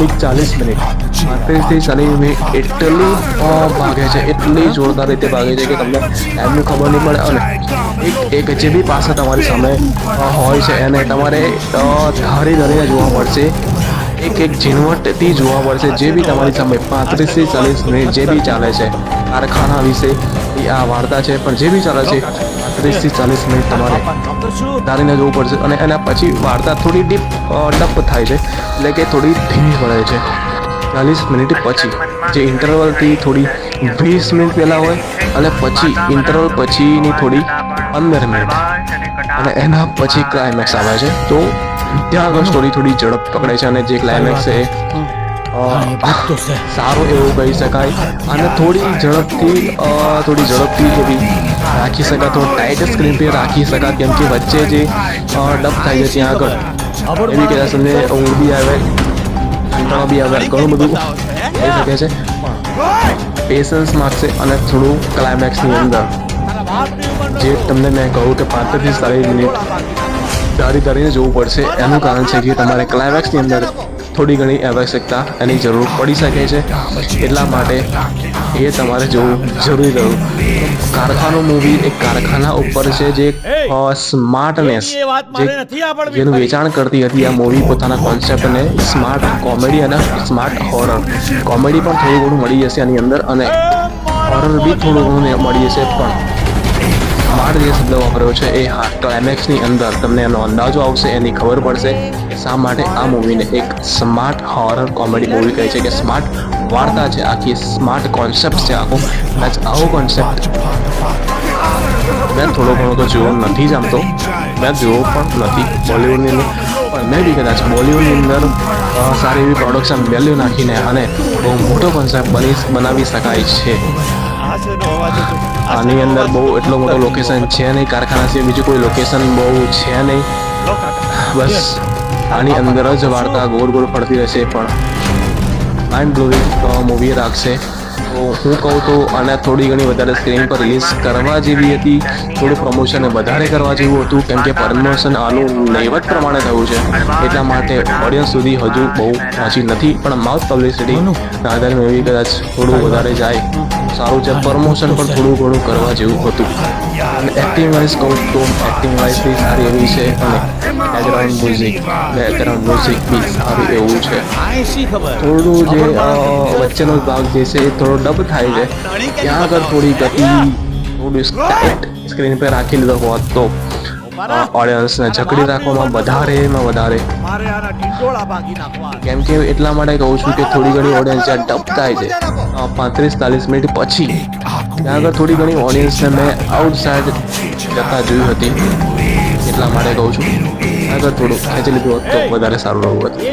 થી 40 મિનિટ 35 થી 40 મિનિટ એટલી ભાગે છે, એટલી જોરદાર રીતે ભાગે છે કે તમને ટાઈમની ખબર નહીં પડે. અને એક જે બી પાસે તમારી સામે હોય છે એને તમારે ધરીને જોવા પડશે, એક ઝીણવટથી જોવા પડશે. જે બી તમારી સામે 35 થી 40 મિનિટ જે બી ચાલે છે કારખાના વિશે આ વાર્તા છે, પણ જે બી ચાલે છે 35 થી 40 મિનિટ તમારે ધારીને જોવું પડશે. અને એના પછી વાર્તા થોડી ડપ થાય છે, એટલે કે થોડી ધીમી પડે છે 40 મિનિટ પછી. જે ઇન્ટરવલથી થોડી 20 મિનિટ પહેલાં હોય અને પછી ઇન્ટરવલ પછીની થોડી 15 મિનિટ અને એના પછી ક્લાઇમેક્સ આવે છે. તો ત્યાં આગળ સ્ટોરી થોડી ઝડપ પકડે છે અને જે ક્લાઇમેક્સ છે સારું એવું કહી શકાય. અને થોડી ઝડપથી એવી રાખી શકાય, થોડું ટાઈટ સ્ક્રીન પર રાખી શકાય, કેમ કે વચ્ચે જે ડબ થાય છે ત્યાં આગળ એવી કદાચ તમને ઊંઘ બી આવે, બી આવે, ઘણું બધું થઈ શકે છે. પેશન્સ માગશે અને થોડું ક્લાઇમેક્સની અંદર જે તમને મેં કહું કે 35 થી 40 મિનિટ ધરીને જોવું પડશે. એનું કારણ છે કે તમારે ક્લાઇમેક્સની અંદર થોડી ઘણી આવશ્યકતા એની જરૂર પડી શકે છે, એટલા માટે એ તમારે જોવું જરૂરી રહ્યું. કારખાનું મૂવી એક કારખાના ઉપર છે, જે સ્માર્ટનેસ જેનું વેચાણ કરતી હતી આ મૂવી પોતાના કોન્સેપ્ટને. સ્માર્ટ કોમેડી અને સ્માર્ટ હોરર. કોમેડી પણ થોડું ઘણું મળી જશે આની અંદર અને હોરર બી થોડું ઘણું મળી જશે. પણ સ્માર્ટ જે શબ્દ વાપર્યો છે એ ક્લાઇમેક્સની અંદર તમને એનો અંદાજો આવશે, એની ખબર પડશે કે શા માટે આ મૂવીને એક સ્માર્ટ હોરર કોમેડી મૂવી કહે છે, કે સ્માર્ટ વાર્તા છે, આખી સ્માર્ટ કોન્સેપ્ટ છે આખો. કદાચ આવો કોન્સેપ્ટ મેં થોડો ઘણો તો જોવો નથી જમતો, મેં જોવો પણ નથી બોલિવૂડની અંદર, પણ મેં બી કદાચ બોલિવૂડની અંદર સારી એવી પ્રોડક્શન વેલ્યુ નાખીને અને બહુ મોટો કોન્સેપ્ટ બનાવી શકાય છે. આની અંદર બહુ એટલો મોટો લોકેશન છે નહીં, કારખાના સિવાય બીજું કોઈ લોકેશન બહુ છે નહીં. બસ આની અંદર જ વાર્તા ગોળ ફરતી રહેશે, પણ માઇન્ડ બ્લોઇંગ મૂવી રાખશે. તો હું કહું તો આને થોડી ઘણી વધારે સ્ક્રીન પર રિલીઝ કરવા જેવી હતી, થોડું પ્રમોશન વધારે કરવા જેવું હતું, કેમ કે પ્રમોશન આનું નહીવત પ્રમાણે થયું છે, એટલા માટે ઓડિયન્સ સુધી હજુ બહુ પહોંચી નથી. પણ માઉથ પબ્લિસિટી આધારે મૂવી કદાચ થોડું વધારે જાય સારું છે. પ્રમોશન પણ થોડું ઘણું કરવા જેવું હતું. અને એક્ટિંગ વાઇઝ કહું તો એક્ટિંગ વાઇઝ બી સારી એવી છે અને બેકગ્રાઉન્ડ મ્યુઝિક બી સારું એવું છે. થોડું જે વચ્ચેનો ભાગ જે છે એ થોડો ડબ થાય છે, ત્યાં આગળ થોડી ગતિ થોડું ટાઈટ સ્ક્રીન પર રાખી લીધો હોત તો ઓડિયન્સને જકડી રાખવામાં વધારે કેમ કે એટલા માટે કહું છું કે થોડી ઘણી ઓડિયન્સ જ્યાં ડબ થાય છે 35-40 મિનિટ પછી, ત્યાં આગળ થોડી ઘણી ઓડિયન્સને મેં આઉટસાઇડ જતા જોઈ હતી, એટલા માટે કહું છું આગળ થોડું ખેંચી લીધું હોત તો વધારે સારું રહ્યું હતું.